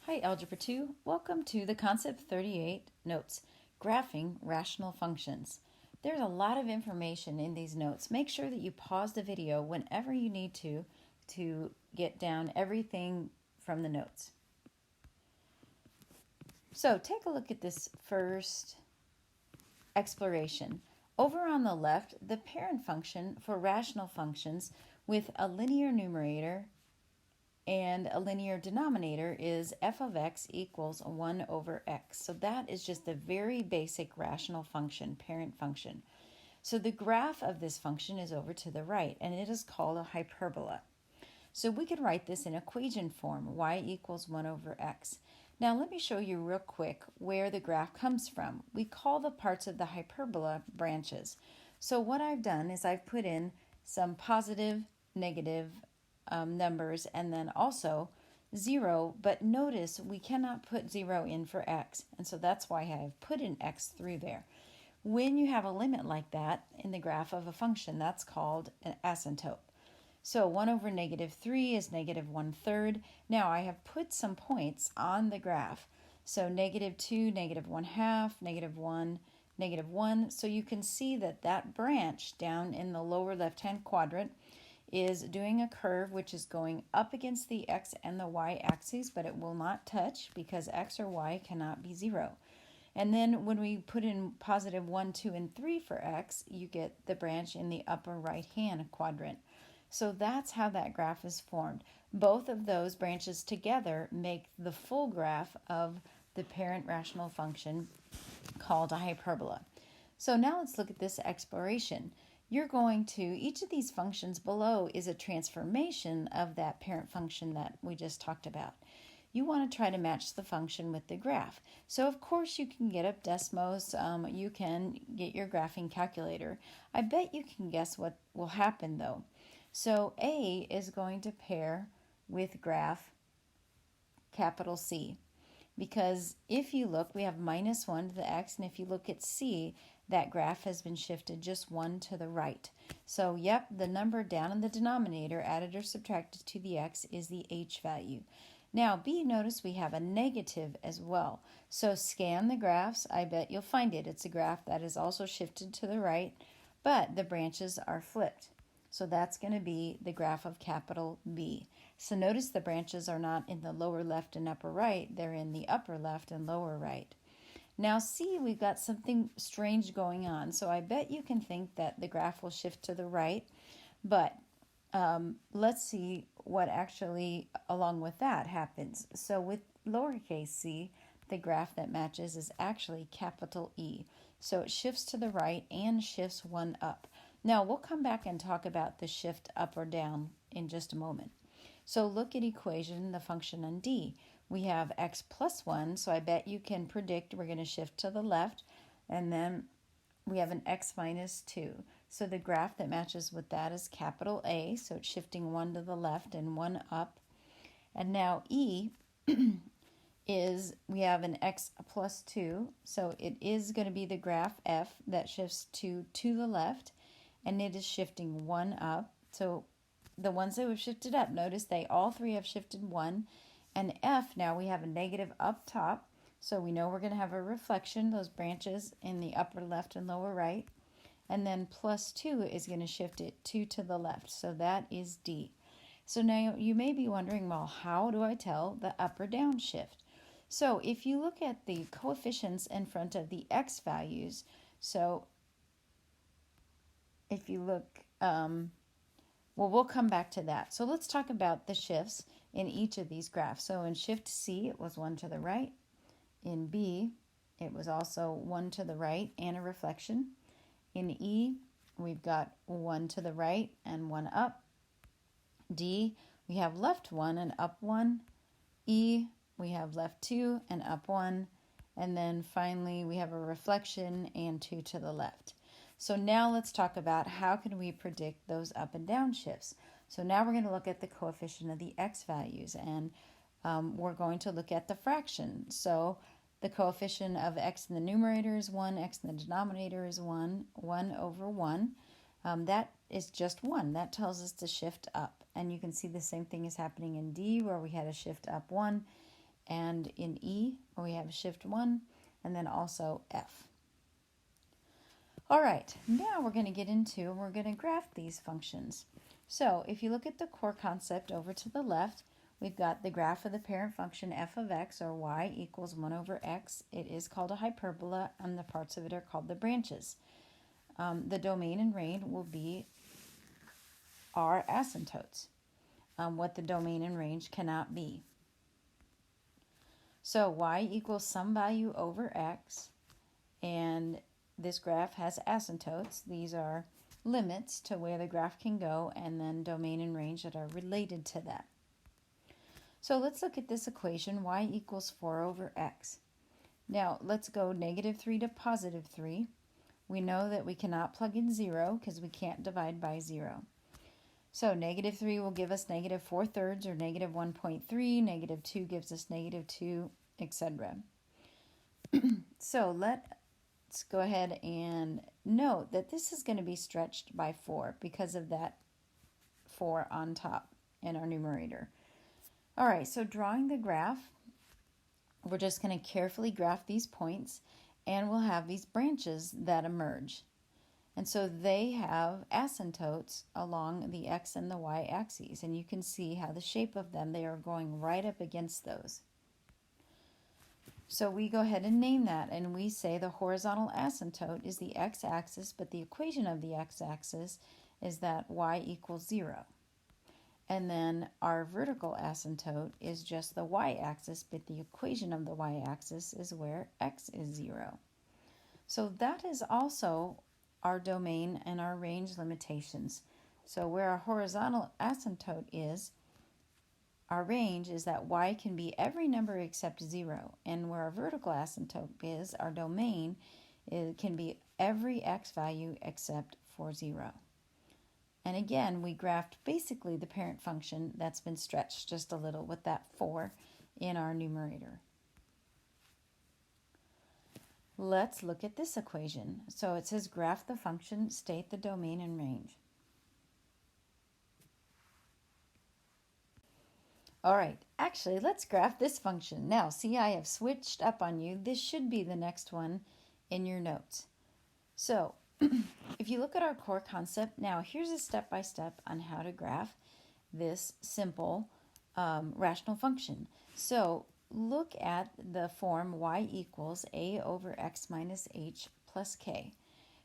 Hi, Algebra 2. Welcome to the Concept 38 notes, Graphing Rational Functions. There's a lot of information in these notes. Make sure that you pause the video whenever you need to get down everything from the notes. So take a look at this first exploration. Over on the left, the parent function for rational functions with a linear numerator and a linear denominator is f of x equals 1 over x. So that is just the very basic rational function, parent function. So the graph of this function is over to the right, and it is called a hyperbola. So we could write this in equation form, y equals 1 over x. Now let me show you real quick where the graph comes from. We call the parts of the hyperbola branches. So what I've done is I've put in some positive, negative, numbers and then also 0, but notice we cannot put 0 in for x, and so that's why I've put an x through there. When you have a limit like that in the graph of a function, that's called an asymptote. So 1 over negative 3 is negative 1/3. Now I have put some points on the graph. So negative 2, negative 1/2, negative 1, negative 1. So you can see that that branch down in the lower left-hand quadrant is doing a curve which is going up against the x and the y axes, but it will not touch because x or y cannot be 0. And then when we put in positive 1, 2, and 3 for x, you get the branch in the upper right-hand quadrant. So that's how that graph is formed. Both of those branches together make the full graph of the parent rational function called a hyperbola. So now let's look at this exploration. You're going to, each of these functions below is a transformation of that parent function that we just talked about. You want to try to match the function with the graph. So of course you can get up Desmos, you can get your graphing calculator. I bet you can guess what will happen though. So A is going to pair with graph capital C. Because if you look, we have minus 1 to the x, and if you look at C, that graph has been shifted just 1 to the right. So, yep, the number down in the denominator, added or subtracted to the x, is the h value. Now, B, notice we have a negative as well. So scan the graphs. I bet you'll find it. It's a graph that is also shifted to the right, but the branches are flipped. So that's going to be the graph of capital B. So notice the branches are not in the lower left and upper right, they're in the upper left and lower right. Now C, we've got something strange going on. So I bet you can think that the graph will shift to the right, but let's see what actually along with that happens. So with lowercase c, the graph that matches is actually capital E. So it shifts to the right and shifts 1 up. Now, we'll come back and talk about the shift up or down in just a moment. So look at equation, the function on D. We have x plus 1, so I bet you can predict we're going to shift to the left. And then we have an x minus 2. So the graph that matches with that is capital A, so it's shifting 1 to the left and 1 up. And now E is, we have an x plus 2, so it is going to be the graph F that shifts to the left, and it is shifting 1 up. So the ones that have shifted up, notice they all three have shifted 1. And F, now we have a negative up top, so we know we're going to have a reflection, those branches in the upper left and lower right. And then plus 2 is going to shift it 2 to the left, so that is D. So now you may be wondering, well, how do I tell the up or down shift? So if you look at the coefficients in front of the x values, so if you look, well, we'll come back to that. So let's talk about the shifts in each of these graphs. So in shift C, it was 1 to the right. In B, it was also 1 to the right and a reflection. In E, we've got 1 to the right and 1 up. D, we have left 1 and up 1. E, we have left 2 and up 1. And then finally, we have a reflection and 2 to the left. So now let's talk about how can we predict those up and down shifts. So now we're going to look at the coefficient of the x values, and we're going to look at the fraction. So the coefficient of x in the numerator is 1, x in the denominator is 1, 1 over 1. That is just 1. That tells us to shift up. And you can see the same thing is happening in D, where we had a shift up 1. and in E we have shift 1, and then also F. All right, now we're going to get into, we're going to graph these functions. So if you look at the core concept over to the left, we've got the graph of the parent function f of x, or y equals 1 over x. It is called a hyperbola, and the parts of it are called the branches. The domain and range will be our asymptotes, what the domain and range cannot be. So y equals some value over x, and this graph has asymptotes. These are limits to where the graph can go, and then domain and range that are related to that. So let's look at this equation, y equals 4 over x. Now let's go -3 to +3. We know that we cannot plug in 0 because we can't divide by 0. So -3 will give us -4/3 or -1.3, -2 gives us -2, etc. So let's go ahead and note that this is going to be stretched by 4 because of that 4 on top in our numerator. All right, so drawing the graph, we're just going to carefully graph these points, and we'll have these branches that emerge. And so they have asymptotes along the x and the y axes, and you can see how the shape of them, they are going right up against those. So we go ahead and name that, and we say the horizontal asymptote is the x-axis, but the equation of the x-axis is that y equals 0. And then our vertical asymptote is just the y-axis, but the equation of the y-axis is where x is 0. So that is also our domain and our range limitations. So where our horizontal asymptote is, our range is that y can be every number except 0. And where our vertical asymptote is, our domain, it can be every x value except for 0. And again, we graphed basically the parent function that's been stretched just a little with that 4 in our numerator. Let's look at this equation. So it says graph the function, state the domain and range. All right, actually, let's graph this function. Now, see, I have switched up on you. This should be the next one in your notes. So if you look at our core concept, now here's a step-by-step on how to graph this simple rational function. So look at the form y equals a over x minus h plus k.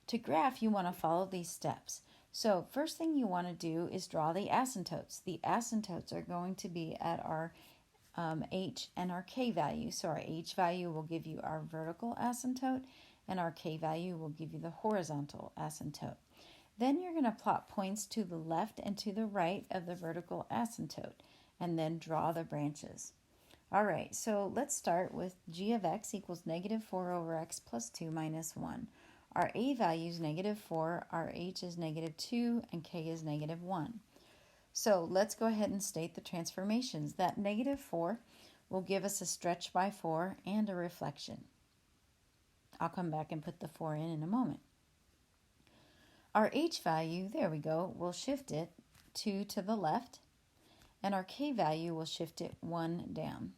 To graph, you want to follow these steps. So first thing you want to do is draw the asymptotes. The asymptotes are going to be at our h and our k value. So our h value will give you our vertical asymptote, and our k value will give you the horizontal asymptote. Then you're going to plot points to the left and to the right of the vertical asymptote, and then draw the branches. All right, so let's start with g of x equals -4 over x plus 2 minus 1. Our a value is -4, our h is -2, and k is -1. So let's go ahead and state the transformations. That -4 will give us a stretch by 4 and a reflection. I'll come back and put the 4 in a moment. Our h value, there we go, we'll shift it 2 to the left, and our k value will shift it 1 down.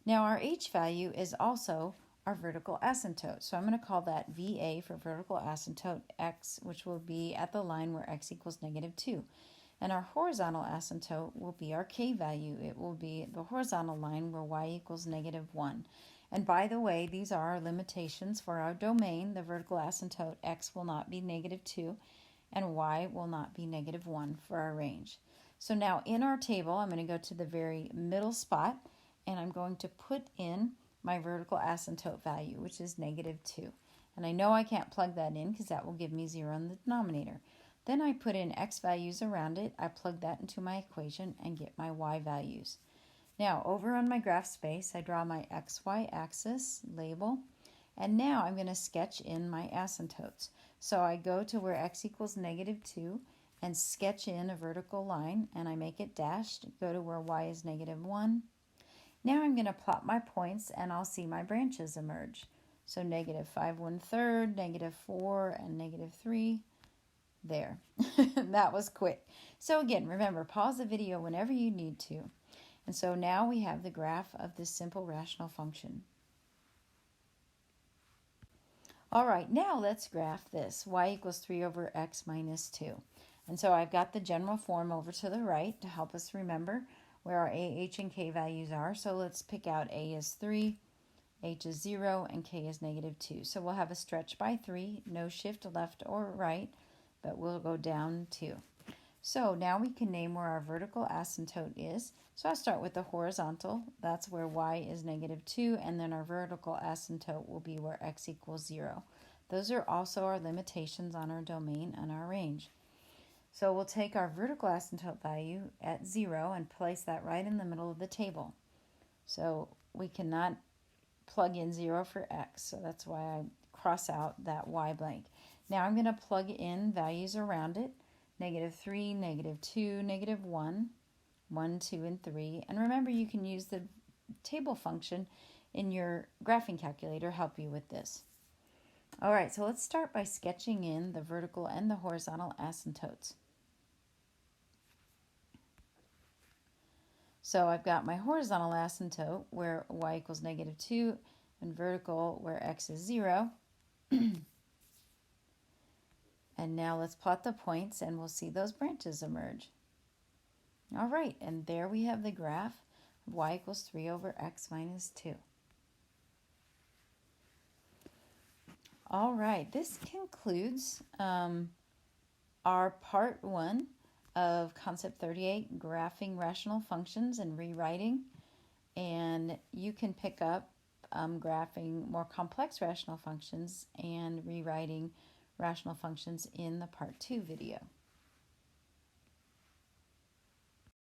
Now our h value is also our vertical asymptote. So I'm going to call that VA for vertical asymptote x, which will be at the line where x equals -2. And our horizontal asymptote will be our k value. It will be the horizontal line where y equals -1. And by the way, these are our limitations for our domain. The vertical asymptote x will not be -2, and y will not be -1 for our range. So now in our table, I'm going to go to the very middle spot, and I'm going to put in my vertical asymptote value, which is -2. And I know I can't plug that in because that will give me 0 in the denominator. Then I put in x values around it. I plug that into my equation and get my y values. Now, over on my graph space, I draw my xy axis label, and now I'm going to sketch in my asymptotes. So I go to where x equals -2 and sketch in a vertical line, and I make it dashed, go to where y is -1. Now I'm going to plot my points, and I'll see my branches emerge. So -5 1/3, -4, and -3. There. That was quick. So again, remember, pause the video whenever you need to. And so now we have the graph of this simple rational function. All right, now let's graph this. Y equals 3 over x minus 2. And so I've got the general form over to the right to help us remember where our a, h, and k values are. So let's pick out a is 3, h is 0, and k is negative 2. So we'll have a stretch by 3, no shift left or right, but we'll go down 2. So now we can name where our vertical asymptote is. So I'll start with the horizontal. That's where y is negative 2, and then our vertical asymptote will be where x equals 0. Those are also our limitations on our domain and our range. So we'll take our vertical asymptote value at 0 and place that right in the middle of the table. So we cannot plug in 0 for x, so that's why I cross out that y blank. Now I'm going to plug in values around it. Negative 3, negative 2, negative 1, 1, 2, and 3. And remember, you can use the table function in your graphing calculator to help you with this. All right, so let's start by sketching in the vertical and the horizontal asymptotes. So I've got my horizontal asymptote where y equals negative 2 and vertical where x is 0. And now let's plot the points and we'll see those branches emerge. All right, and there we have the graph of y equals 3 over x minus 2. All right, this concludes our part 1 of Concept 38, graphing rational functions and rewriting. And you can pick up graphing more complex rational functions and rewriting rational functions in the part 2 video.